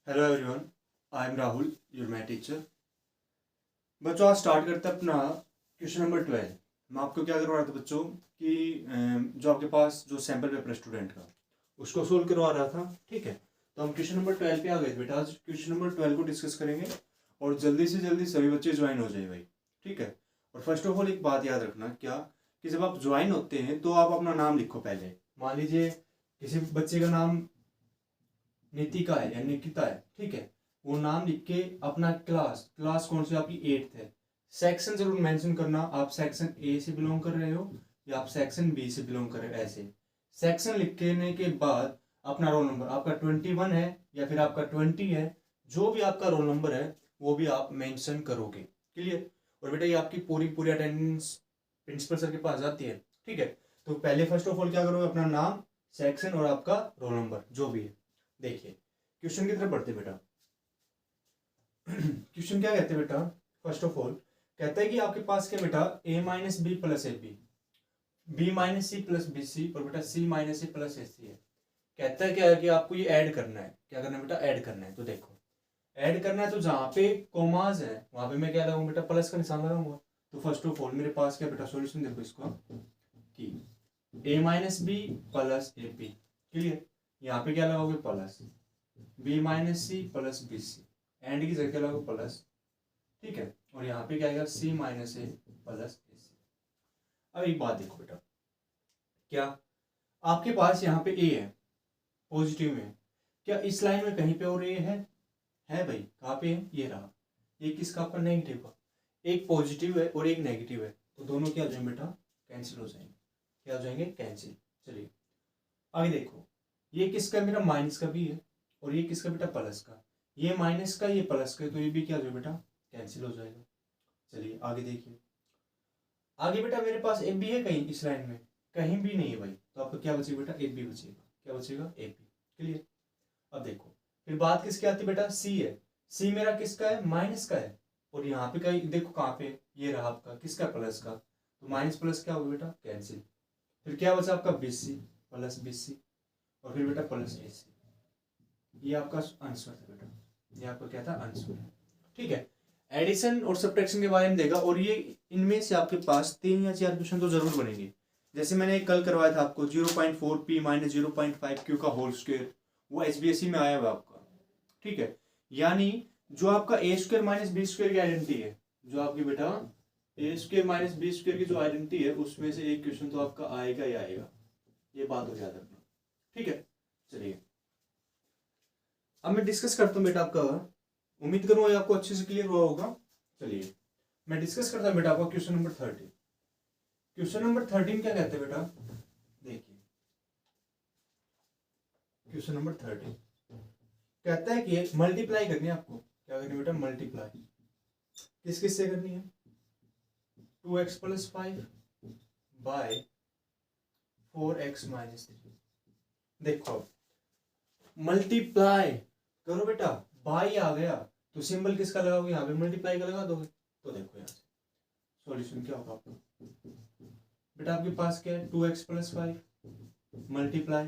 Hello everyone, I am Rahul, your math teacher. बच्चों, आज start करते हैं अपना क्वेश्चन नंबर 12। मैं आपको क्या करवा रहा था बच्चों कि जो आपके पास जो सैम्पल पेपर स्टूडेंट का उसको सोल्व करवा रहा था। ठीक है, तो हम क्वेश्चन नंबर 12 पे आ गए बेटा। आज क्वेश्चन नंबर 12 को डिस्कस करेंगे और जल्दी से जल्दी सभी बच्चे ज्वाइन हो जाए भाई। ठीक है, और फर्स्ट ऑफ ऑल एक बात याद रखना क्या कि जब आप ज्वाइन होते हैं तो आप अपना नाम लिखो पहले। मान लीजिए किसी बच्चे का नाम नितिका है या निकिता है, ठीक है, वो नाम लिख के अपना क्लास क्लास कौन सी आपकी 8th है, सेक्शन जरूर मेंशन करना। आप सेक्शन ए से बिलोंग कर रहे हो या आप सेक्शन बी से बिलोंग कर रहे हो। ऐसे सेक्शन लिखने के बाद अपना रोल नंबर, आपका 21 है या फिर आपका 20 है, जो भी आपका रोल नंबर है वो भी आप मेंशन करोगे। क्लियर? और बेटा ये आपकी पूरी पूरी अटेंडेंस प्रिंसिपल सर के पास जाती है। ठीक है, तो पहले फर्स्ट ऑफ ऑल क्या करोगे, अपना नाम, सेक्शन और आपका रोल नंबर जो भी है। देखिए क्वेश्चन की तरफ बढ़ते बेटा। क्वेश्चन क्या कहते हैं बेटा, फर्स्ट ऑफ ऑल कहता है कि आपके पास क्या बेटा a minus B plus A B, B minus C plus B C और बेटा सी माइनस सी प्लस ए सी है। कहता है क्या है कि आपको ये ऐड करना है। क्या करना है बेटा? ऐड करना है। तो देखो ऐड करना है तो जहाँ पे कोमाज है वहां पे मैं क्या लगाऊंगा बेटा? प्लस का निशान लगाऊंगा। तो फर्स्ट ऑफ ऑल मेरे पास क्या बेटा सॉल्यूशन देखो इसका कि a minus B plus A B. Clear? यहाँ पे क्या लगाओगे? Plus B minus C plus B C, and की जगह लगाओ प्लस। ठीक है, और यहाँ पे क्या आएगा? सी माइनस ए प्लस ए सी। अब एक बात देखो बेटा, क्या आपके पास यहाँ पे ए है, पॉजिटिव में, क्या इस लाइन में कहीं पे और ए है भाई? कहाँ पे है? ये रहा। ये किसका? आपका नेगेटिव का। एक पॉजिटिव है और एक नेगेटिव है, तो दोनों क्या हो जाएंगे बेटा? कैंसिल हो जाएंगे। क्या हो जाएंगे? कैंसिल। चलिए आगे देखो, ये किसका? मेरा माइनस का भी है और ये किसका बेटा? प्लस का। ये माइनस का, ये प्लस का, तो ये भी क्या हो जाएगा बेटा? कैंसिल हो जाएगा। चलिए आगे देखिए, आगे बेटा मेरे पास ए बी है कहीं इस लाइन में? कहीं भी नहीं है भाई, तो आपका क्या बचेगा बेटा? ए बी बचेगा। क्या बचेगा? A B. क्लियर? अब देखो फिर बात किसकी आती है बेटा? सी है। सी मेरा किसका है? माइनस का है। और यहाँ पे कहीं देखो कहाँ पे, ये रहा आपका किसका? प्लस का। तो माइनस प्लस क्या होगा बेटा? कैंसिल। फिर क्या बचा आपका? B C plus B C और फिर बेटा प्लस ए सी। ये आपका आंसर था बेटा, ये आपका क्या था? आंसर। ठीक है, एडिशन और सब्ट्रैक्शन के बारे में देगा और ये इनमें से आपके पास 3 या 4 क्वेश्चन तो जरूर बनेंगे। जैसे मैंने कल करवाया था आपको 0.4 p माइनस 0.5 q का होल स्क्वायर, वो HBSE में आया हुआ आपका। ठीक है, यानी जो आपका ए स्क्वायर माइनस बी स्क्वायर की आइडेंटिटी है, जो आपकी बेटा ए स्क्वायर माइनस बी स्क्वायर की जो आइडेंटिटी है, उसमें से एक क्वेश्चन तो आपका आएगा ही आएगा। ये बात हो याद रखना। ठीक है, चलिए अब मैं डिस्कस करता हूँ बेटा आपका, उम्मीद करूँ आपको अच्छे से क्लियर हुआ होगा। चलिए मैं डिस्कस करता हूँ बेटा आपका क्वेश्चन नंबर 13। क्वेश्चन नंबर 13 क्या कहते हैं बेटा? देखिए क्वेश्चन नंबर 13 कहता है कि मल्टीप्लाई करनी है आपको। क्या करनी है बेटा? मल्टीप्लाई। किस किस से करनी है? 2x plus 5 bye 4x minus 3। देखो मल्टीप्लाई करो बेटा, बाई आ गया तो सिंबल किसका लगाओगे? यहाँ पे मल्टीप्लाई का लगा दोगे। तो देखो यहाँ से सॉल्यूशन क्या होगा आपका बेटा? आपके पास क्या है? 2x प्लस 5 मल्टीप्लाई,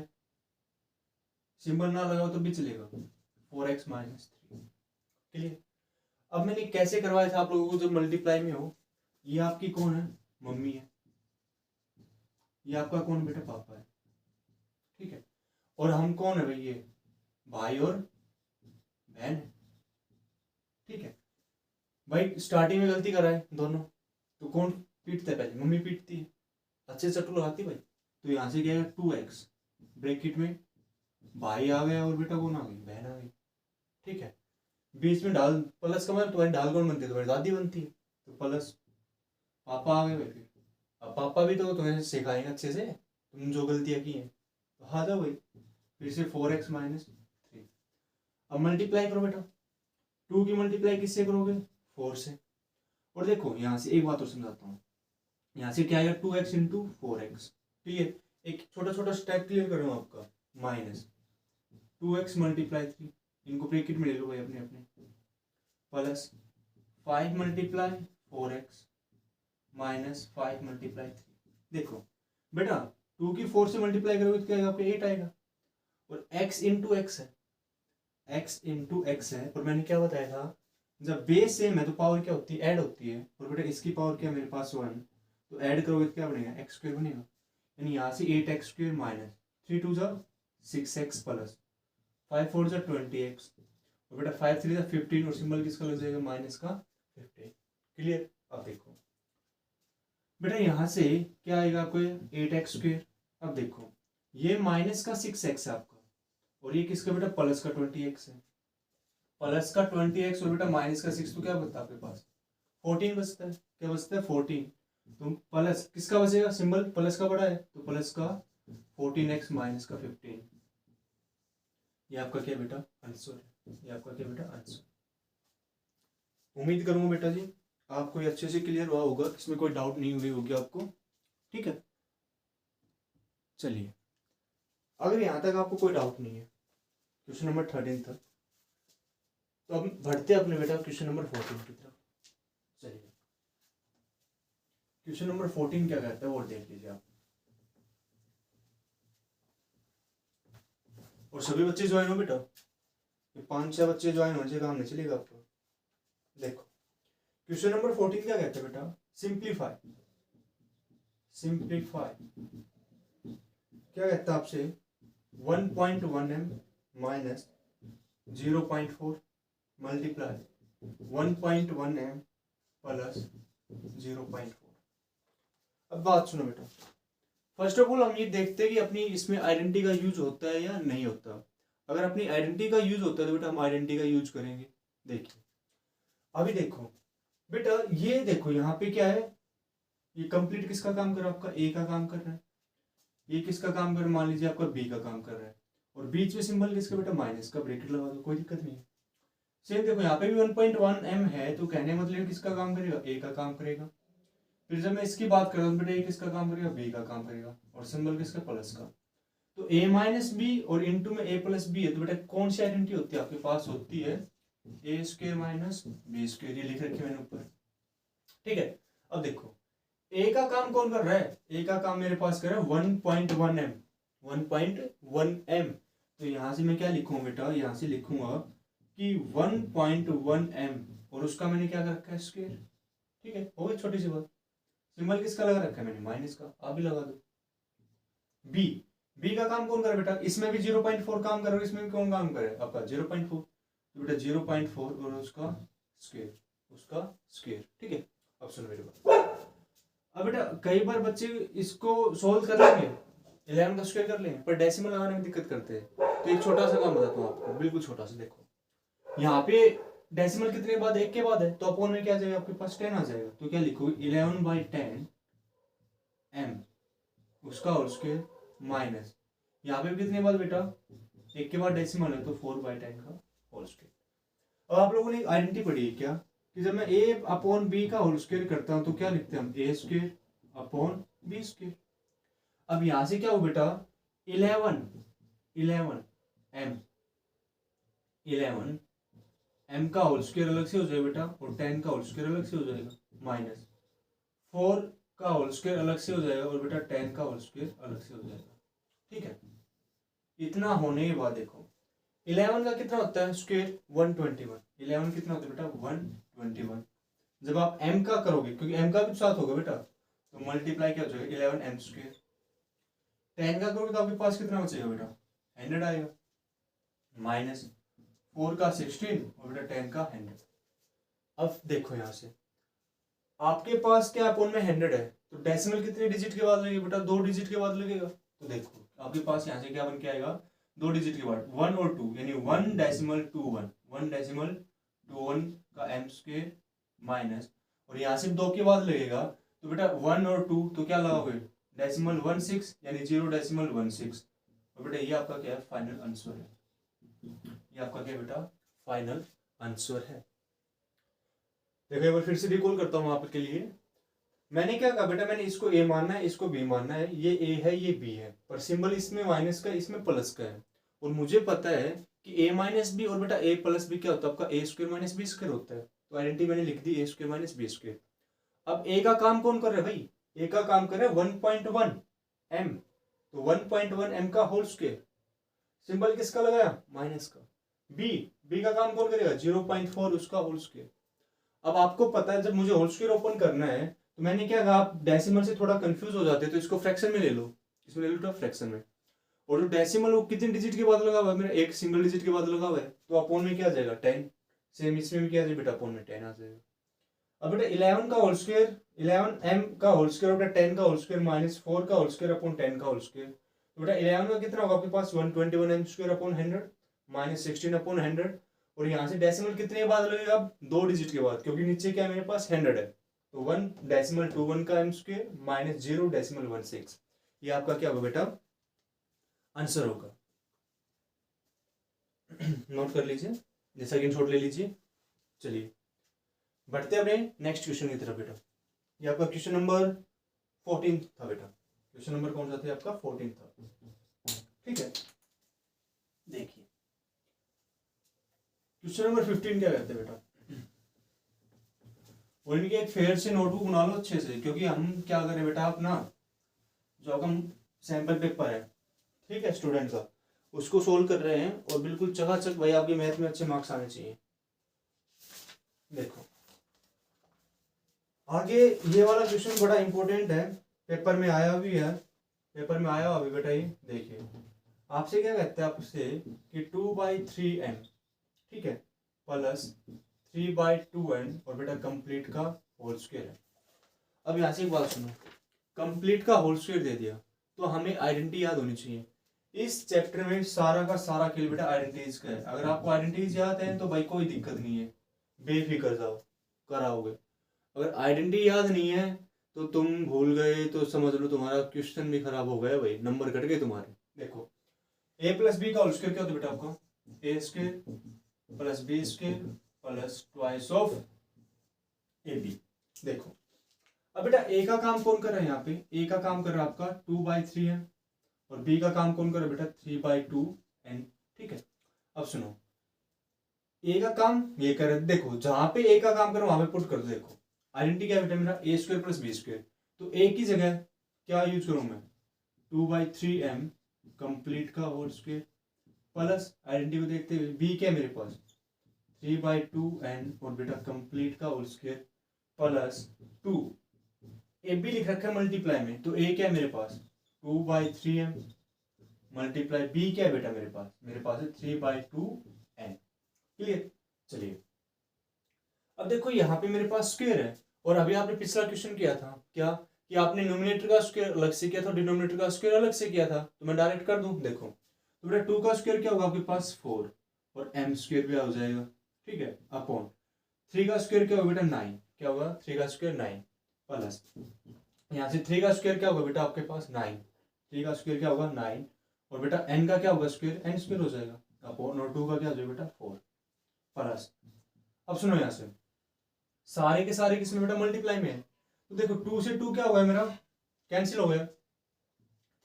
सिंबल ना लगाओ तो भी चलेगा, 4x माइनस 3। क्लियर? अब मैंने कैसे करवाया था आप लोगों को? जब मल्टीप्लाई में हो, ये आपकी कौन है? मम्मी है। ये आपका कौन बेटा? पापा है। ठीक है, और हम कौन है भाई? ये भाई और बहन है। ठीक है भाई, स्टार्टिंग में गलती कराए दोनों, तो कौन पीटता है? पहले मम्मी पीटती है, अच्छे चट्टू लगाती भाई। तो यहाँ से क्या है? 2x ब्रैकेट में भाई आ गया और बेटा कौन आ गई? बहन आ गई। ठीक है, बीच में डाल प्लस का मतलब तुम्हारी ढाल कौन बनती है? तुम्हारी दादी बनती है। तो प्लस पापा आ गए भाई। फिर अब पापा भी तो तुम्हें सिखाएंगे अच्छे से, तुम जो गलतियां की हैं। तो आ जाओ भाई, फिर से 4x माइनस 3। अब मल्टीप्लाई करो बेटा, 2 की मल्टीप्लाई किससे करोगे? 4 से। और देखो यहाँ से एक बात और समझाता हूँ, यहाँ से क्या आएगा? 2x into 4x। क्लियर? एक छोटा छोटा स्टेप क्लियर कर रहा हूँ आपका। माइनस 2x मल्टीप्लाई 3, इनको ब्रैकेट में ले लो भाई अपने अपने, plus 5 multiply 4x minus 5 multiply 3। देखो बेटा 2 की 4 से मल्टीप्लाई करोगे तो क्या आएगा? आपका 8 आएगा, और x इंटू एक्स है, x इंटू एक्स है, और मैंने क्या बताया था जब बेस सेम है तो पावर क्या होती है, ऐड होती है। और बेटा इसकी पावर क्या है मेरे पास 1, तो ऐड करोगे तो क्या बनेगा, एक्स स्क्वायर बनेगा। यानी यहाँ से 8x square minus 3 2 6x plus 5 4 20x, और बेटा 5 3 15, और सिंबल किसका लग जाएगा, माइनस का 15। क्लियर। अब देखो बेटा यहाँ से क्या आएगा आपको, 8x स्क्वायर। अब देखो ये माइनस का 6x है आपका, और ये किसका बेटा, प्लस का 20x है। प्लस का 20x और बेटा माइनस का 6, तो क्या बचता है आपके पास, 14 बचता है। क्या बचता है, 14। तो प्लस किसका बचेगा, सिंबल प्लस का बड़ा है, तो प्लस का 14x माइनस का 15। ये आपका क्या बेटा, आंसर है। ये आपका क्या बेटा, आंसर। उम्मीद करूंगा बेटा जी आपको ये अच्छे से क्लियर हुआ होगा, इसमें कोई डाउट नहीं हुई होगी आपको। ठीक है, चलिए अगर यहाँ तक आपको कोई डाउट नहीं है क्वेश्चन नंबर 13 तक, तो अब बढ़ते अपने बेटा क्वेश्चन नंबर 14 की तरफ। चलिए क्वेश्चन नंबर 14 क्या कहता है वो देख लीजिए आप, और सभी बच्चे ज्वाइन हो बेटा, ये 5-6 बच्चे ज्वाइन होने से काम नहीं चलेगा आपको। देखो क्वेश्चन नंबर 14 क्या कहता है बेटा, सिंप्लीफाई। सिंप्लीफाई क्या कहता है आपसे, 1.1m minus 0.4 multiply 1.1m plus 0.4। अब बात सुनो बेटा, फर्स्ट ऑफ ऑल हम ये देखते हैं कि अपनी इसमें आइडेंटिटी का यूज होता है या नहीं होता। अगर अपनी आइडेंटिटी का यूज होता है तो बेटा हम आइडेंटिटी का यूज करेंगे। देखिए अभी देखो बेटा, ये देखो यहाँ पे क्या है, ये कंप्लीट किसका काम कर रहा है, आपका ए का काम कर रहा है। ये किसका काम कर रहा है, मान लीजिए आपका बी का काम कर रहा है, और बीच में सिंबल किसका बेटा, माइनस का, ब्रैकेट लगा दो, कोई दिक्कत नहीं है। सेम देखो यहाँ पे भी 1.1m है, तो कहने मतलब किसका काम करेगा, ए का काम करेगा। फिर जब मैं इसकी बात कर रहा हूँ बेटा, ये किसका काम करेगा, बी का काम करेगा, और सिंबल किसका, प्लस का। तो a माइनस बी और इंटू में a प्लस बी है, तो बेटा कौन सी आइडेंटिटी होती है आपके पास, होती है ए स्क्वायर माइनस बी स्क्वायर। ये लिख रखी मैंने ऊपर। ठीक है, अब देखो a का काम कौन कर रहा है, a का काम मेरे पास कर रहा है 1.1m 1.1m। तो यहां से मैं क्या लिखूंगा बेटा, यहां से लिखूंगा कि 1.1m, और उसका मैंने क्या कर रखा है, स्क्वायर। ठीक है, हो गई छोटी सी बात। सिंबल किसका लगा रखा है मैंने, माइनस का, आप भी लगा दो। बी का काम कौन कर रहा है बेटा, इसमें भी 0.4 काम कर रहा है, इसमें भी कौन काम कर रहा है आपका 0.4, तो बेटा 0.4 और उसका स्क्वायर, उसका स्क्वायर। ठीक है, अब सुनो मेरे बात। अब बेटा कई बार बच्चे इसको सोल्व कर लेंगे, 11 का स्क्वायर कर लेंगे, पर डेसिमल लगाने में दिक्कत करते हैं। तो एक छोटा सा काम बताता हूँ आपको, बिल्कुल छोटा सा। देखो यहाँ पे डेसिमल कितने के बाद, 1 के बाद है, तो अपॉन में क्या आ जाएगा आपके पास, 10 आ जाएगा। तो क्या लिखोगे, 11/10 m उसका होल स्क्वायर माइनस, यहाँ पे कितने बाद बेटा, 1 के बाद डेसिमल है, तो 4/10 का होल स्क्वायर। अब आप लोगों ने आइडेंटिटी पढ़ी है क्या, कि जब मैं a अपॉन b का होल स्क्वायर करता हूं तो क्या लिखते हैं हम, a square upon b square. अब यहां से क्या हो बेटा, 11m का होल स्क्वायर अलग से हो जाएगा बेटा, और 10 का होल स्क्वायर अलग से हो जाएगा, माइनस 4 का होल स्क्वायर अलग से हो जाएगा, और बेटा 10 का होल स्क्वायर अलग से हो जाएगा। ठीक है, इतना होने के बाद देखो 11 का कितना होता है स्क्वायर, 121। 11 कितना होता है बेटा, 121। जब आप m का करोगे, क्योंकि m का भी साथ होगा बेटा, तो मल्टीप्लाई क्या हो जाएगा, 11m स्क्वायर। 10 का करोगे तो आपके पास कितना बचेगा बेटा, 100 आएगा, माइनस 4 का 16 और बेटा 10 का 100। अब देखो यहाँ से आपके पास क्या अपॉन में 100 है, तो डेसिमल कितने डिजिट के बाद लगेगा बेटा, 2 डिजिट के बाद लगेगा। तो देखो आपके पास यहाँ से क्या बन के आएगा, 2 डिजिट के बाद 1 और 2, यानी 1.21 1.21 का m स्क्वायर माइनस, और यहाँ से 2 के बाद लगेगा, तो बेटा 1 और 2, तो क्या लगाओगे, डेसिमल 16 यानी 0.16। और बेटा ये आपका क्या है, फाइनल आंसर है। ये आपका क्या बेटा, फाइनल आंसर है। देखो एक बार फिर से रिकॉल करता हूँ आपके लिए। मैंने क्या कहा बेटा, मैंने इसको a मानना है, इसको b मानना है, ये a है ये b है, पर सिंबल इसमें माइनस का इसमें प्लस का है, और मुझे पता है कि a माइनस बी और बेटा a प्लस बी क्या होता है आपका, a square minus B square होता है। तो आइडेंटिटी मैंने लिख दी, a square minus B square. अब a का काम कौन कर रहा है भाई, a का काम कर रहा है 1.1 m, तो 1.1 m का होल स्क्वायर, सिंबल किसका लगाया, माइनस का। बी बी का काम कौन करेगा 0.4 उसका होल स्क्वायर। अब आपको पता है जब मुझे होल स्क्वायर ओपन करना है तो मैंने क्या कहा, आप डेसिमल से थोड़ा कंफ्यूज हो जाते हैं तो इसको फ्रैक्शन में ले लो, इसमें ले लो फ्रैक्शन में। और जो डेसिमल वो कितने डिजिट के बाद लगा हुआ है, मेरा एक सिंगल डिजिट के बाद लगा हुआ है, तो अपोन में क्या आ जाएगा 10। सेम इसमें भी क्या आ जाएगा बेटा, अपोन में 10 आ जाएगा। अब बेटा 11 का होल स्क्वायर, 11m का होल स्क्वायर बेटा 10 का होल स्क्वायर माइनस 4 का होल स्क्वायर अपॉन 10 का होल स्क्वायर, तो बेटा 11 का कितना होगा आपके पास 121m square upon 100 minus 16 upon 100। और यहाँ से डेसिमल कितने के बाद लगेगा, अब 2 डिजिट के बाद, क्योंकि नीचे क्या है मेरे पास 100 है, तो 1.21 का m स्क्वायर माइनस 0.16, ये आपका क्या होगा बेटा आंसर होगा। नोट कर लीजिए, जैसा कि शॉट ले लीजिए। चलिए बढ़ते अपने नेक्स्ट क्वेश्चन की तरफ बेटा। ये आपका क्वेश्चन नंबर 14 था बेटा। क्वेश्चन नंबर कौन सा था आपका 14 था, ठीक है। देखिए क्वेश्चन नंबर 15 क्या कहते हैं बेटा, बोलेंगे कि एक फेयर से नोटबुक बना लो अच्छे से, क्योंकि हम क्या करें बेटा अपना जो हम सैंपल पेपर है, ठीक है, स्टूडेंट का, उसको सोल्व कर रहे हैं और बिल्कुल चकाचक भाई आपके मैथ में अच्छे मार्क्स आने चाहिए। देखो आगे ये वाला क्वेश्चन बड़ा इंपॉर्टेंट है, पेपर में आया भी है, पेपर में आया हुआ भी बेटा। ये देखिए आपसे क्या कहते हैं, आपसे कि 2/3m, ठीक है, प्लस 3/2n और बेटा कंप्लीट का होल स्क्वायर है। अब यहाँ से एक बात सुनो, कंप्लीट का होल स्क्वायर दे दिया तो हमें आइडेंटिटी याद होनी चाहिए। इस चैप्टर में सारा का सारा खेल बेटा आइडेंटिटीज का है। अगर आपको आइडेंटिटीज याद है तो भाई कोई दिक्कत नहीं है, बेफिक्र जाओ कराओगे। अगर आइडेंटिटी याद नहीं है तो तुम भूल गए तो समझ लो तुम्हारा क्वेश्चन भी खराब हो गया भाई, नंबर कट गए तुम्हारे। देखो a प्लस बी का होल स्क्वायर क्या होता है बेटा आपका, a square plus B square plus twice of A B. देखो अब बेटा a का काम कौन कर रहा है, यहाँ पे a का काम कर रहा है आपका 2/3 है और b का काम कौन कर रहा है बेटा 3/2n, ठीक है। अब सुनो a का काम ये कर, देखो जहां पे a का काम करो वहां पे पुट कर दो। देखो आइडेंटिटी क्या बेटा मेरा a square plus B square, तो a की जगह क्या यूज करूं मैं 2/3m कंप्लीट का होल स्क्वायर प्लस आइडेंटिटी को देखते हुए b क्या है मेरे पास 3/2n और बेटा कंप्लीट का whole square plus 2, A B लिख रखा है मल्टीप्लाई में, तो a क्या है मेरे पास 2/3m मल्टीप्लाई b क्या है बेटा मेरे पास है 3/2n। क्लियर। चलिए अब देखो यहाँ पे मेरे पास स्क्वायर है और अभी आपने पिछला क्वेश्चन किया था क्या कि आपने न्यूमरेटर का स्क्वायर अलग से किया था, डिनोमिनेटर का स्क्वायर अलग से किया था, तो मैं डायरेक्ट कर दूं। देखो तो बेटा 2 का स्क्वायर क्या होगा आपके पास 4 और m स्क्वायर भी आ जाएगा, ठीक है, अपॉन 3 का स्क्वायर क्या होगा बेटा 9, क्या होगा 3 का स्क्वायर 9 प्लस यहाँ से 3 का स्क्वायर क्या होगा बेटा आपके पास 9, 3 का स्क्वायर क्या होगा 9 और बेटा n का क्या होगा स्क्वायर n स्क्वायर हो जाएगा अपॉन और 2 का क्या हो जाएगा बेटा 4 प्लस। अब सुनो यहाँ से सारे के सारे किसमें बेटा मल्टीप्लाई में है, तो देखो 2 से 2 क्या हो गया मेरा कैंसिल हो गया,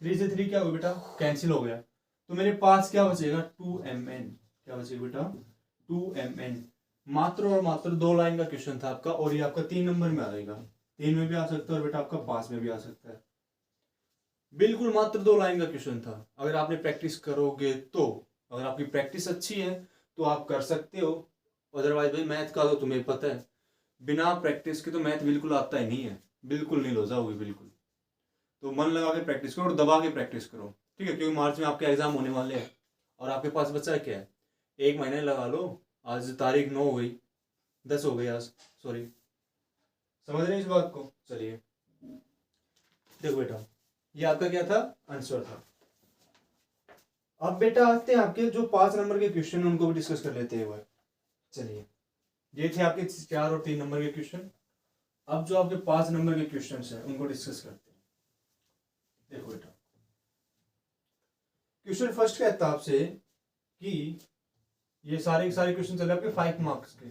3 से 3 क्या हो गया बेटा कैंसिल हो गया, तो मेरे पास क्या बचेगा 2mn, क्या बचेगा बेटा 2mn। मात्र और मात्र 2 लाइन का क्वेश्चन था आपका और ये आपका 3 नंबर में आ जाएगा, 3 में भी आ सकता है और बेटा आपका 5 में भी आ सकता है। बिल्कुल मात्र 2 लाइन का क्वेश्चन था, अगर आपने प्रैक्टिस करोगे तो, अगर आपकी प्रैक्टिस अच्छी है तो आप कर सकते हो, अदरवाइज भाई मैथ का तो तुम्हें पता है बिना प्रैक्टिस के तो मैथ बिल्कुल आता ही नहीं है, बिल्कुल नहीं लो जाओगे बिल्कुल। तो मन लगा के प्रैक्टिस करो और दबा के प्रैक्टिस करो, ठीक है, क्योंकि मार्च में आपके एग्जाम होने वाले हैं और आपके पास बच्चा क्या है 1 महीने लगा लो। आज तारीख 9 हो गई, 10 हो गई आज, सॉरी, समझ रहे हैं इस बात को। चलिए देखो बेटा ये आपका क्या था आंसर था। अब बेटा आते हैं आपके जो 5 नंबर के क्वेश्चन है उनको भी डिस्कस कर लेते हैं। चलिए ये थे आपके 4 और 3 नंबर के क्वेश्चन। अब जो आपके 5 नंबर के क्वेश्चन हैं उनको डिस्कस करते हैं। देखो बेटा क्वेश्चन फर्स्ट कहता है आपसे कि ये सारे के सारे क्वेश्चन चले आपके 5 मार्क्स के,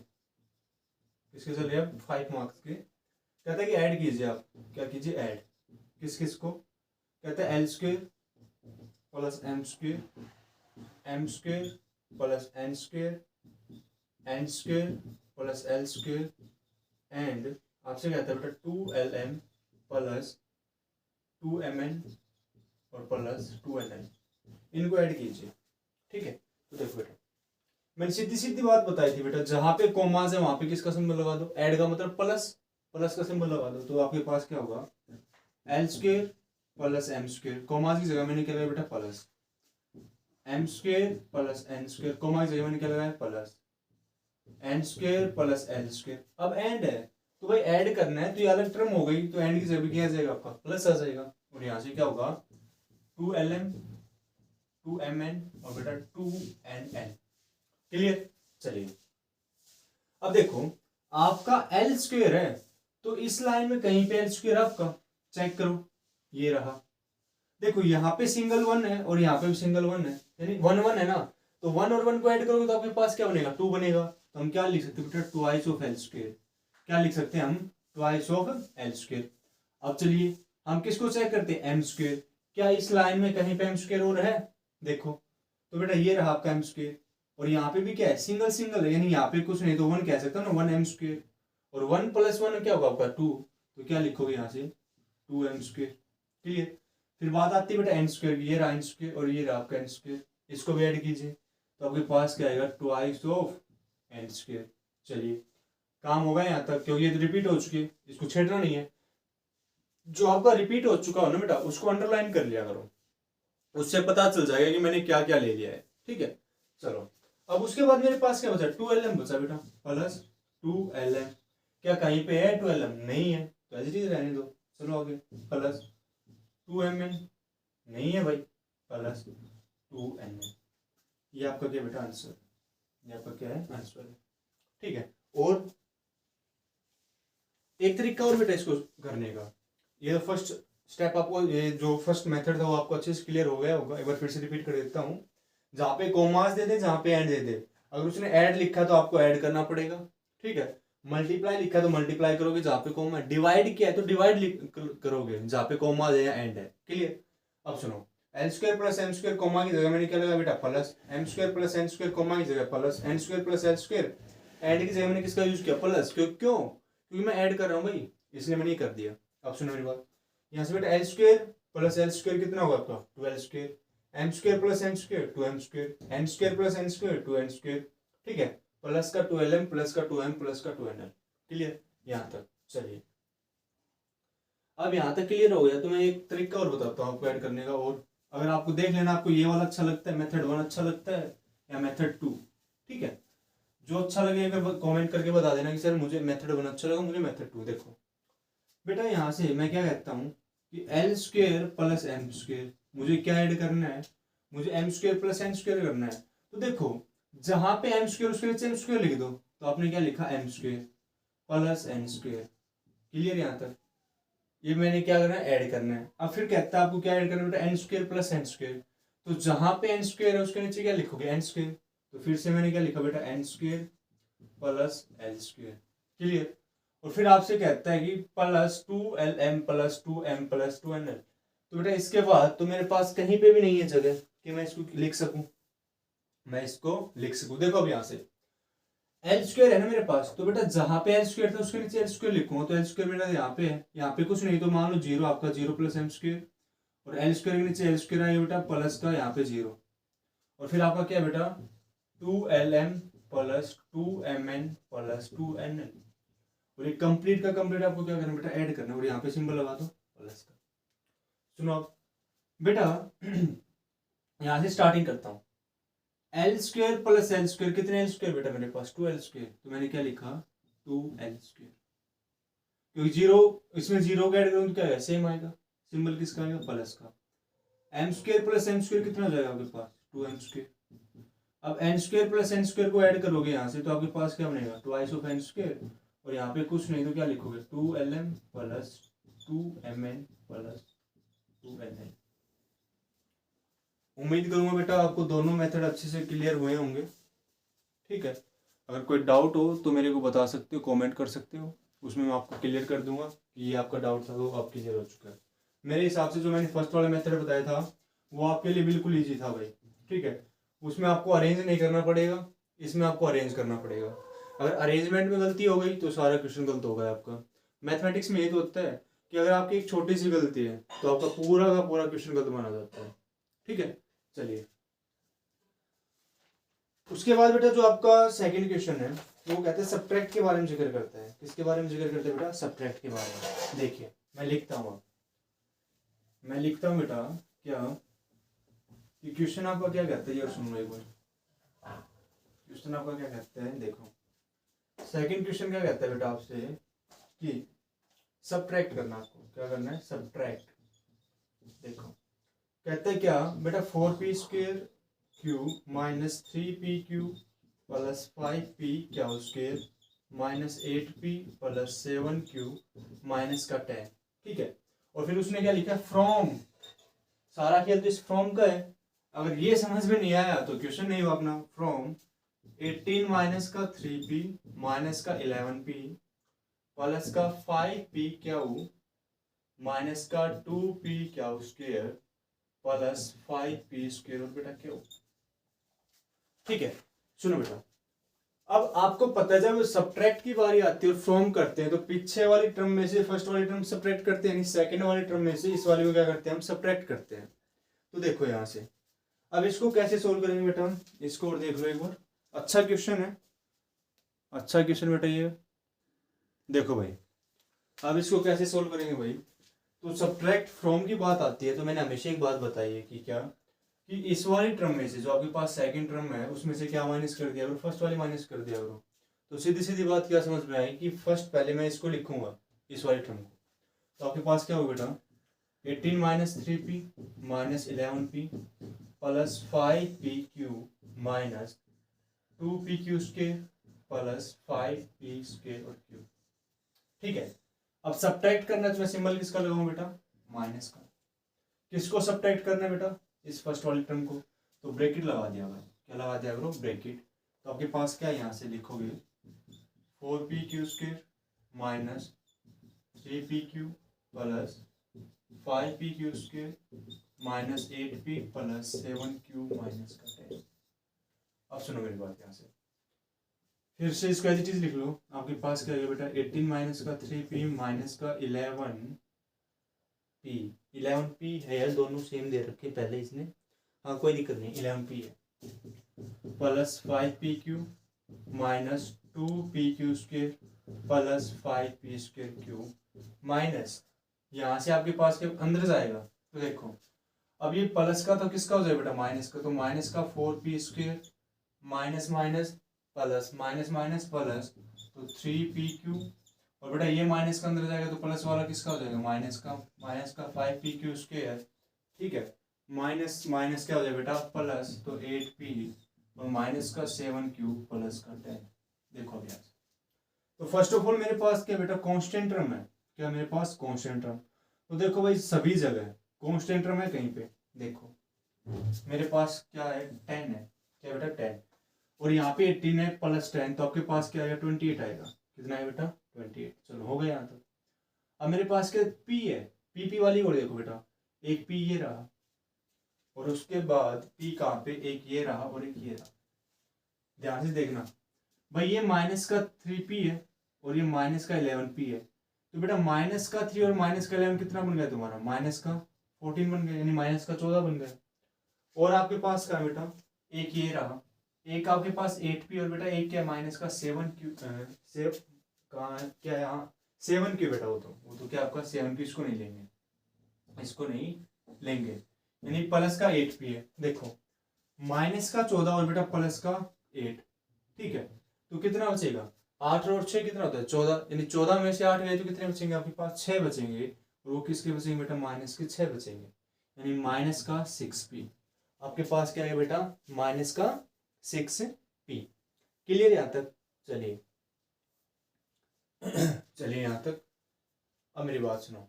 किसके चले आप 5 मार्क्स के। कहता है कि ऐड कीजिए, आप क्या कीजिए ऐड, किस किस को, कहता है L square plus M square plus N square plus L square and आपसे कहता है बेटा 2lm प्लस 2mn और प्लस 2nn, इनको ऐड कीजिए, ठीक है। तो देखो बेटा मैंने सीधी सीधी बात बताई थी बेटा, जहां पे कोमाज है वहां पे किसका सिंबल लगा दो, ऐड का मतलब प्लस, प्लस का सिंबल लगा दो, तो आपके पास क्या होगा, L square plus M square, commas की जगह मैंने क्या लगाया बेटा plus, M square plus N square, comma की जगह मैंने क्या लगाया plus, N square plus L square. अब एंड है तो भाई ऐड करना है, तो ये अलग टर्म हो गई, तो एंड की जगह क्या आ जाएगा आपका प्लस आ जाएगा, और यहाँ से क्या होगा 2lm 2mn और बेटा 2nn। क्लियर। चलिए अब देखो आपका एल स्क्वेयर है, तो इस लाइन में कहीं पे एल स्क्वेयर आपका चेक करो, ये रहा, देखो यहाँ पे सिंगल वन है और यहाँ पे भी सिंगल वन है, यानी वन वन है ना, तो वन और वन को ऐड करोगे तो आपके पास क्या बनेगा 2 बनेगा, तो हम क्या लिख सकते हैं बेटा ट्वाइस ऑफ एल स्क्वेयर, क्या लिख सकते हैं हम ट्वाइस ऑफ एल स्क्वेयर। अब चलिए हम किसको चेक करते हैं एम स्क्वेयर, क्या इस लाइन में कहीं पे एम स्क्वेयर और है, देखो तो बेटा ये रहा आपका एम स्क्वेयर, और यहाँ पे भी क्या है सिंगल सिंगल है, यानी यहाँ पे कुछ नहीं तो वन कह सकता हूँ ना, वन एम स्क्वेयर, और वन प्लस वन क्या होगा आपका 2, तो क्या लिखोगे यहाँ से 2m स्क्वेयर। क्लियर। फिर बात आती है बेटा एन स्क्वेयर की, ये रहा एन स्क्वेयर और ये रहा आपका एन स्क्वेयर, इसको भी ऐड कीजिए तो आपके पास क्या आएगा ट्वाइस ऑफ एन स्क्वेयर। चलिए काम होगा यहाँ तक, क्योंकि ये तो रिपीट हो चुकी है, इसको छेड़ना नहीं है, जो आपका रिपीट हो चुका हो ना बेटा उसको अंडरलाइन कर लिया करो, उससे पता चल जाएगा कि मैंने क्या क्या ले लिया है। ठीक है चलो, अब उसके बाद मेरे पास क्या बचा 2lm बचा बेटा प्लस 2lm, क्या कहीं पे है 2lm नहीं है, तो ऐसे ही रहने दो, चलो आगे प्लस 2mn नहीं है भाई प्लस 2nn, ये आपका क्या बेटा आंसर, ये आपका क्या है आंसर है। ठीक है, और एक तरीका और बेटा इसको करने का, ये फर्स्ट स्टेप आपको, ये जो फर्स्ट मेथड था वो आपको अच्छे से क्लियर हो गया होगा, एक बार फिर से रिपीट कर देता हूँ, जहाँ पे कोमास दे दे जहाँ पे एंड दे दे, अगर उसने ऐड लिखा तो आपको ऐड करना पड़ेगा, ठीक है, मल्टीप्लाई लिखा तो मल्टीप्लाई करोगे जहाँ पे कोमा, डिवाइड किया है तो डिवाइड करोगे जहाँ पे कोमा है या एंड है। क्लियर। अब सुनो L square plus M square comma की जगह मैंने क्या लगा बेटा plus, M square plus N square comma की जगह plus, N square plus L square and की जगह मैंने किसका यूज किया प्लस, क्योंकि मैं ऐड कर रहा हूँ भाई इसलिए मैंने ये कर दिया। अब सुनो मेरी बात, यहाँ से बेटा L square plus L square कितना होगा आपका 12 square, M square plus N square 2m square, N square plus N square 2n square, ठीक है, प्लस का 2lm प्लस का 2m प्लस का 2nl। क्लियर यहाँ तक। चलिए अब यहाँ तक क्लियर हो गया तो मैं एक तरीका और बताता हूँ आपको ऐड करने का, और अगर आपको देख लेना आपको ये वाला अच्छा लगता है मेथड 1 अच्छा लगता है या मेथड 2, ठीक है, जो अच्छा लगे अगर कमेंट करके बता देना कि सर मुझे मेथड 1 अच्छा लगा, मुझे मेथड 2। देखो बेटा यहाँ से मैं क्या कहता हूँ कि L square plus M square, मुझे क्या ऐड करना है, मुझे M square plus N square करना है, तो देखो जहां पे एम स्क्वेयर उसके नीचे एम स्क्वेयर लिख दो, तो आपने क्या लिखा M square plus N square. Clear यहाँ तक, ये मैंने क्या करना है ऐड करना है। अब फिर कहता है आपको क्या ऐड करना है बेटा N square plus N square, तो जहां पे एन स्क्वेयर है उसके नीचे क्या लिखोगे एन स्क्वेयर, तो फिर से मैंने क्या लिखा बेटा N square plus L square. Clear. और फिर आपसे कहता है कि plus 2lm plus 2m plus 2nl, तो बेटा इसके बाद तो मेरे पास कहीं पे भी नहीं है जगह कि मैं इसको लिख सकूं, मैं इसको लिख सकूं। देखो अब यहाँ से एल स्क्वायर है ना मेरे पास, तो बेटा जहां पे एल स्क्वायर था उसके नीचे एल स्क्वायर लिखूंगा, तो एल स्क्वायर मेरा यहाँ पे है, यहाँ पे कुछ नहीं तो मान लो 0 आपका 0 प्लस एम स्क्वायर, और एल स्क्वायर के नीचे एल स्क्वायर आएगा बेटा प्लस का यहाँ पे 0, और फिर आपका क्या बेटा 2lm plus 2mn plus 2nl, और ये कंप्लीट का कंप्लीट आपको क्या करना बेटा ऐड करना, और यहाँ पे सिंबल लगा दो प्लस का। सुनो आप बेटा यहाँ से स्टार्टिंग करता हूँ, L square plus L square, कितने एल स्क्वेयर बेटा मेरे पास 2l स्क्वेयर, तो मैंने क्या लिखा 2l स्क्वेयर, क्योंकि 0 इसमें 0 का ऐड करूँ तो क्या है सेम आएगा, सिंबल किसका आएगा प्लस का। M square plus M square कितना हो जाएगा आपके पास 2m स्क्वेयर। अब N square plus N square को ऐड करोगे यहाँ से तो आपके पास क्या बनेगा ट्वाइस ऑफ एन स्क्वेयर, और यहाँ पे कुछ नहीं तो क्या लिखोगे 2lm plus 2mn plus 2nl। उम्मीद करूंगा बेटा आपको दोनों मेथड अच्छे से क्लियर हुए होंगे। ठीक है, अगर कोई डाउट हो तो मेरे को बता सकते हो, कमेंट कर सकते हो, उसमें मैं आपको क्लियर कर दूंगा कि ये आपका डाउट था वो अब क्लियर हो चुका है। मेरे हिसाब से जो मैंने फर्स्ट वाला मेथड बताया था वो आपके लिए बिल्कुल ईजी था भाई। ठीक है, उसमें आपको अरेंज नहीं करना पड़ेगा, इसमें आपको अरेंज करना पड़ेगा। अगर अरेंजमेंट में गलती हो गई तो सारा क्वेश्चन गलत होगा आपका। मैथमेटिक्स में ये तो होता है कि अगर आपकी एक छोटी सी गलती है तो आपका पूरा का पूरा क्वेश्चन गलत माना जाता है। ठीक है, चलिए उसके बाद बेटा जो आपका सेकंड क्वेश्चन है वो कहते हैं सब्ट्रैक्ट के बारे में जिक्र करता है। किसके बारे में जिक्र करते हैं बेटा? सब्ट्रैक्ट के बारे में। देखिए मैं लिखता हूँ बेटा क्या कि क्वेश्चन आपका क्या कहता है, ये सुन लो एक बार। क्वेश्चन आपका क्या कहता है, देखो सेकंड क्वेश्चन क्या कहता है बेटा आपसे कि सब्ट्रैक्ट करना, आपको क्या करना है? सब्ट्रैक्ट। देखो कहते हैं क्या बेटा, 4p square Q minus 3p Q plus 5p क्या square minus 8p plus 7q minus का 10। ठीक है, और फिर उसने क्या लिखा? फ्रॉम। सारा खेल तो इस फ्रॉम का है। अगर ये समझ में नहीं आया तो क्वेश्चन नहीं हुआ अपना। फ्रॉम 18 माइनस का 3p माइनस का 11p प्लस का 5p क्यू माइनस का 2p क्या स्क्वेयर प्लस 5p स्क्वेयर और बेटा क्यू। ठीक है, सुनो बेटा, अब आपको पता है जब सब्ट्रैक्ट की बारी आती है और फ्रॉम करते हैं तो पीछे वाली टर्म में से फर्स्ट वाली टर्म सब्ट्रैक्ट करते हैं, यानी सेकंड वाली टर्म में से इस वाली को क्या करते हैं? हम सब्ट्रैक्ट करते हैं। तो देखो यहां से अब इसको कैसे सोल्व करेंगे बेटा हम, इसको और देख लो एक बार। अच्छा क्वेश्चन है, अच्छा क्वेश्चन बेटा ये। देखो भाई अब इसको कैसे सोल्व करेंगे भाई, तो सब्ट्रैक्ट फ्रॉम की बात आती है तो मैंने हमेशा एक बात बताई है कि क्या कि इस वाली टर्म में से जो आपके पास सेकंड टर्म है उसमें से क्या माइनस कर दिया करो? फर्स्ट वाली माइनस कर दिया करो। तो सीधी सीधी बात क्या समझ में आई कि फर्स्ट पहले मैं इसको लिखूंगा इस वाली टर्म को, तो आपके पास क्या होगा बेटा? 18 minus 3p minus 11p plus 5p Q minus 2p Q square plus 5p square और क्यू। ठीक है, अब सब्ट्रैक्ट करना है तो मैं सिंबल किसका लगाऊं बेटा? माइनस का। किसको सब्ट्रैक्ट करना है बेटा? इस फर्स्ट वाली टर्म को। तो ब्रैकेट लगा दिया भाई, क्या लगा दिया करो? ब्रैकेट। तो आपके पास क्या यहाँ से लिखोगे 4p Q square minus 3p Q plus 5p Q square minus 8p plus 7q minus का 10। अब सुनो मेरी बात यहाँ से, फिर से इसको एज इट इज लिख लो। आपके पास क्या है बेटा? 18 माइनस का 3p माइनस का 11p। 11p है यार, दोनों सेम दे रखे पहले इसने, हाँ कोई दिक्कत नहीं, 11p है plus 5p Q minus 2p Q square plus 5p square Q minus, यहाँ से आपके पास के अंदर जाएगा तो देखो अब ये प्लस का तो किसका हो जाएगा बेटा? माइनस का। तो माइनस का 4p square minus minus plus minus minus plus तो 3p क्यू, और बेटा ये माइनस का अंदर जाएगा तो प्लस वाला किसका हो जाएगा? माइनस का 5p क्यू स्क्वेयर। ठीक है, माइनस माइनस क्या हो जाएगा बेटा? प्लस तो 8p और माइनस का 7q प्लस का 10। देखो अभी तो फर्स्ट ऑफ ऑल मेरे पास क्या बेटा? कांस्टेंट टर्म है। क्या मेरे पास? Constant term. तो देखो भाई सभी जगह कांस्टेंट टर्म है कहीं पे, देखो मेरे पास क्या है? 10 है। क्या बेटा? 10। और यहाँ पे 18 है प्लस 10 तो आपके पास क्या आएगा? 28 आएगा। कितना है बेटा? 28। चलो हो गया यहाँ तक। अब मेरे पास क्या p है? पी वाली और देखो बेटा, एक p ये रहा और उसके बाद p कहाँ पे? एक ये रहा और एक ये रहा। ध्यान से देखना भाई, ये माइनस का 3p है और ये माइनस का 11p है। तो बेटा माइनस का 3 और माइनस का 11 कितना बन गया तुम्हारा? माइनस का 14 बन गया, यानी माइनस का 14 बन गया। और आपके पास क्या बेटा? एक ये रहा, एक आपके पास 8p और बेटा एक क्या? माइनस का 7q कहाँ क्या? यहाँ 7q बेटा, वो तो क्या आपका 7q, इसको नहीं लेंगे, इसको नहीं लेंगे, यानी प्लस का 8p है। देखो माइनस का 14 और बेटा प्लस का 8। ठीक है, तो कितना बचेगा? 8 और 6 कितना होता है? 14, यानी 14 में से 8 गए तो कितने बचेंगे आपके पास? 6 बचेंगे। और वो किसके बचेंगे बेटा? माइनस के 6 बचेंगे, यानी माइनस का 6p। आपके पास क्या है बेटा? माइनस का 6p। क्लियर यहाँ तक? चलिए चलिए यहाँ तक। अब मेरी बात सुनो,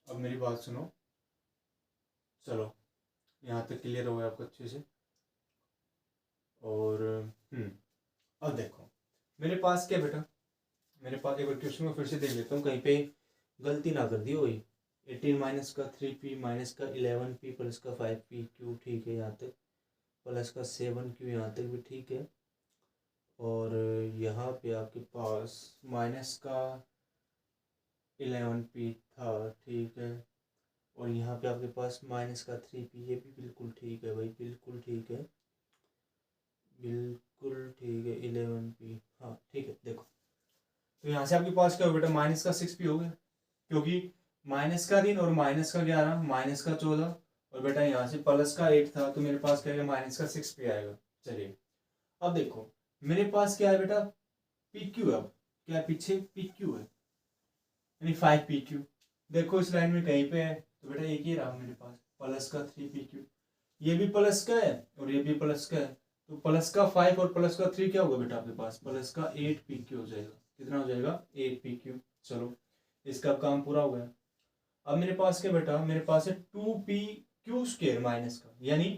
अब मेरी बात सुनो। चलो यहाँ तक क्लियर हो गया आपको अच्छे से। और अब देखो मेरे पास क्या बेटा? मेरे पास एक बार क्वेश्चन को फिर से देख लेता हूँ, कहीं पे गलती ना कर दी वही। 18 माइनस का 3p माइनस का 11p प्लस का 5p क्यू, ठीक है यहाँ तक, प्लस का 7q यहाँ तक भी ठीक है। और यहाँ पे आपके पास माइनस का 11p था, ठीक है। और यहाँ पे आपके पास माइनस का 3p, ये भी बिल्कुल ठीक है भाई, बिल्कुल ठीक है, यहाँ से आपके पास क्या हो बेटा, माइनस का 6 भी हो गया, क्योंकि माइनस का 3 और माइनस का 11 माइनस का 14 और बेटा यहाँ से प्लस का 8 था, तो मेरे पास क्या है, माइनस का 6 भी आएगा। चलिए अब देखो मेरे पास क्या है बेटा, पी क्यू है। अब क्या है, पीछे पी क्यू है, यानी 5 पी क्यू। देखो इस लाइन में कहीं पे है, तो बेटा एक ही रहा मेरे पास, प्लस का 3 पी क्यू। ये भी प्लस का है और ये भी प्लस का है, तो प्लस का 5 और प्लस का 3 क्या होगा बेटा आपके पास, प्लस का 8 पी क्यू हो जाएगा। कितना हो जाएगा, 8 पी क्यू। चलो इसका काम पूरा हो गया। अब मेरे पास क्या बेटा, मेरे पास है 2 पी क्यू स्क्वेयर माइनस का, यानी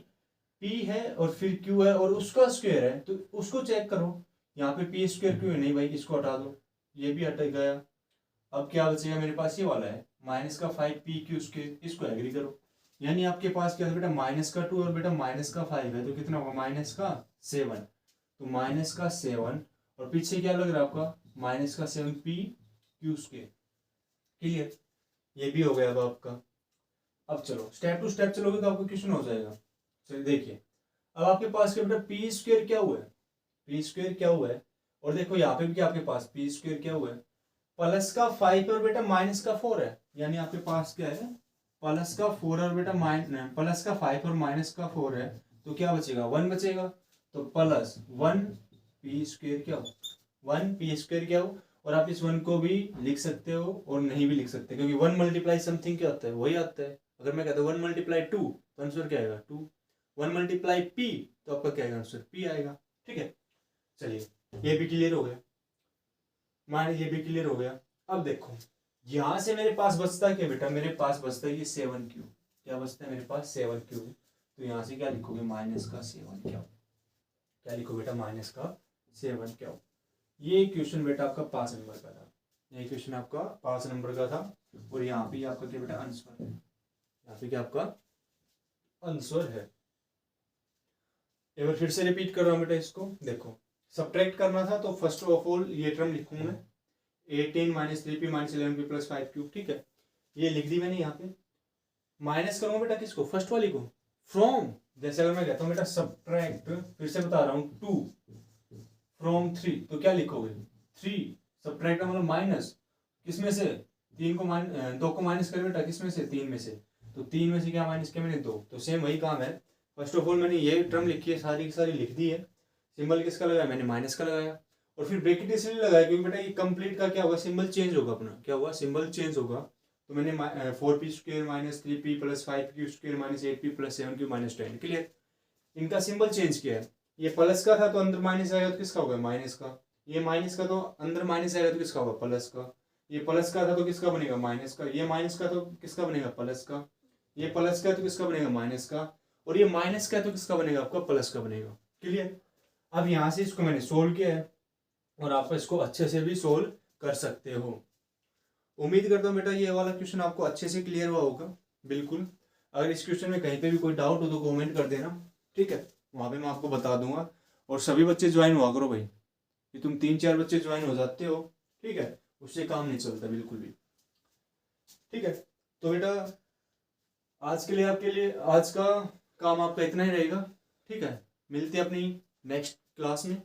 पी है और फिर क्यू है और उसका स्क्वेयर है, तो उसको चेक करो। यहाँ पे पी स्क्वेयर क्यू है, नहीं भाई इसको हटा दो, ये भी हट गया। अब क्या बचेगा मेरे पास, ये वाला है माइनस का 5 पी क्यू स्क्वेयर, इसको एग्री करो। यानी आपके पास क्या है बेटा, माइनस का 2 और बेटा माइनस का 5 है, तो कितना होगा, माइनस का 7। तो माइनस का 7 और पीछे क्या लग रहा है आपका, माइनस का 7 पी क्यू स्क्वेयर। क्लियर, ये भी हो गया अब आपका। अब चलो स्टेप टू स्टेप चलोगे तो आपको क्वेश्चन हो जाएगा। चलिए देखिए, अब आपके पास क्या बेटा, पी स्क्वेयर क्या हुआ है, पी स्क्वेयर क्या हुआ है, और देखो यहाँ पे भी क्या आपके पास पी स्क्वेयर क्या हुआ है, प्लस का 5 और बेटा माइनस का 4 है, यानी आपके पास क्या है, प्लस का 4 और बेटा प्लस का 5 और माइनस का 4 है, तो क्या बचेगा, 1 बचेगा। तो प्लस 1 पी स्क्वेयर क्या हो, 1 पी स्क्वेयर क्या हो, और आप इस 1 को भी लिख सकते हो और नहीं भी लिख सकते, क्योंकि 1 मल्टीप्लाई समथिंग क्या होता है, वही आता है। अगर मैं कहता हूँ 1 मल्टीप्लाई 2 तो आंसर क्या आएगा, 2। 1 मल्टीप्लाई पी तो आपका क्या आएगा, आंसर पी आएगा। ठीक है, चलिए ये भी क्लियर हो गया, मान ये भी क्लियर हो गया। अब देखो यहां से मेरे पास बचता है क्या बेटा, मेरे पास बचता है ये 7 क्यू। क्या बचता है मेरे पास, 7 क्यू। तो यहां से क्या लिखोगे, माइनस का 7 क्या, क्या लिखो बेटा, माइनस का 7 क्या। ये क्वेश्चन बेटा आपका 5 नंबर का था, ये क्वेश्चन आपका 5 नंबर का था। और यहाँ पे आपका क्या बेटा, आंसर है, यहाँ पे क्या आपका आंसर है। एक बार फिर से रिपीट कर रहा हूँ बेटा इसको, देखो सब्ट्रैक्ट करना था तो फर्स्ट ऑफ ऑल ये टर्म लिखूंगा मैं, 18 minus 3 P minus 11 P plus 5 Q. ठीक है, ये लिख दी मैंने। यहाँ पे माइनस करूंगा बेटा किसको, फर्स्ट वाली को, फ्रॉम, जैसे अगर मैं कहता हूँ बेटा सब्ट्रैक्ट, फिर से बता रहा हूँ 2 फ्रॉम 3, तो क्या लिखोगे 3, सब्ट्रैक्ट का मतलब माइनस, किसमें से, 3 को 2 को माइनस कर बेटा, किसमें से, 3 में से। तो 3 में से क्या माइनस किया मैंने, 2। तो सेम वही काम है। फर्स्ट ऑफ ऑल मैंने ये टर्म लिखी है, सारी की सारी लिख दी है। सिंबल किसका लगाया, मैंने माइनस का लगाया। और फिर ब्रैकेट इसलिए लगाया क्योंकि बेटा ये कंप्लीट का क्या होगा, सिंबल चेंज होगा अपना, क्या होगा, सिंबल चेंज होगा। तो मैंने 4 P square minus 3 P plus 5 Q square minus 8 P plus 7 Q minus 10। Clear, इनका सिंबल चेंज किया है। ये प्लस का था तो अंदर माइनस आएगा तो किसका होगा, माइनस का। ये माइनस का तो अंदर माइनस आएगा तो किसका होगा, प्लस का। ये प्लस का था तो किसका बनेगा, माइनस का। ये माइनस का तो किसका बनेगा, प्लस का। ये प्लस का तो किसका बनेगा, माइनस का। और ये माइनस का तो किसका बनेगा, आपका प्लस का बनेगा। क्लियर, अब यहां से इसको मैंने सोल्व किया है और आप इसको अच्छे से भी सोल्व कर सकते हो। उम्मीद करता हूँ बेटा ये वाला क्वेश्चन आपको अच्छे से क्लियर हुआ होगा। बिल्कुल, अगर इस क्वेश्चन में कहीं पे भी कोई डाउट हो तो कमेंट कर देना, ठीक है, वहां पे मैं आपको बता दूंगा। और सभी बच्चे ज्वाइन हुआ करो भाई, कि तुम 3-4 बच्चे ज्वाइन हो जाते हो, ठीक है, उससे काम नहीं चलता बिल्कुल भी। ठीक है, तो बेटा आज के लिए आपके लिए आज का काम आपका इतना ही रहेगा। ठीक है, मिलते हैं अपनी नेक्स्ट क्लास में।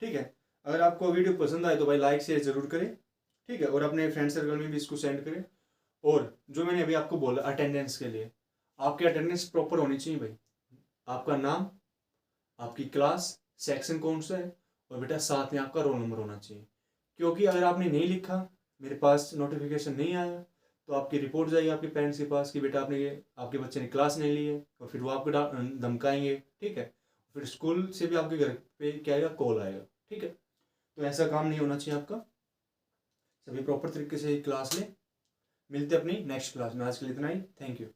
ठीक है, अगर आपको वीडियो पसंद आए तो भाई लाइक शेयर जरूर करें। ठीक है, और अपने फ्रेंड सर्कल में भी इसको सेंड करें। और जो मैंने अभी आपको बोला अटेंडेंस के लिए, आपकी अटेंडेंस प्रॉपर होनी चाहिए भाई। आपका नाम, आपकी क्लास, सेक्शन कौन सा है, और बेटा साथ में आपका रोल नंबर होना चाहिए। क्योंकि अगर आपने नहीं लिखा, मेरे पास नोटिफिकेशन नहीं आया, तो आपकी रिपोर्ट जाएगी आपके पेरेंट्स के पास कि बेटा आपके बच्चे ने क्लास नहीं ली है, और फिर वो आपको धमकाएंगे। ठीक है, फिर स्कूल से भी आपके घर पे क्या आएगा, कॉल आएगा। ठीक है, तो ऐसा काम नहीं होना चाहिए आपका। सभी प्रॉपर तरीके से क्लास लें। मिलते अपनी नेक्स्ट क्लास में, आज के लिए इतना ही। Thank you.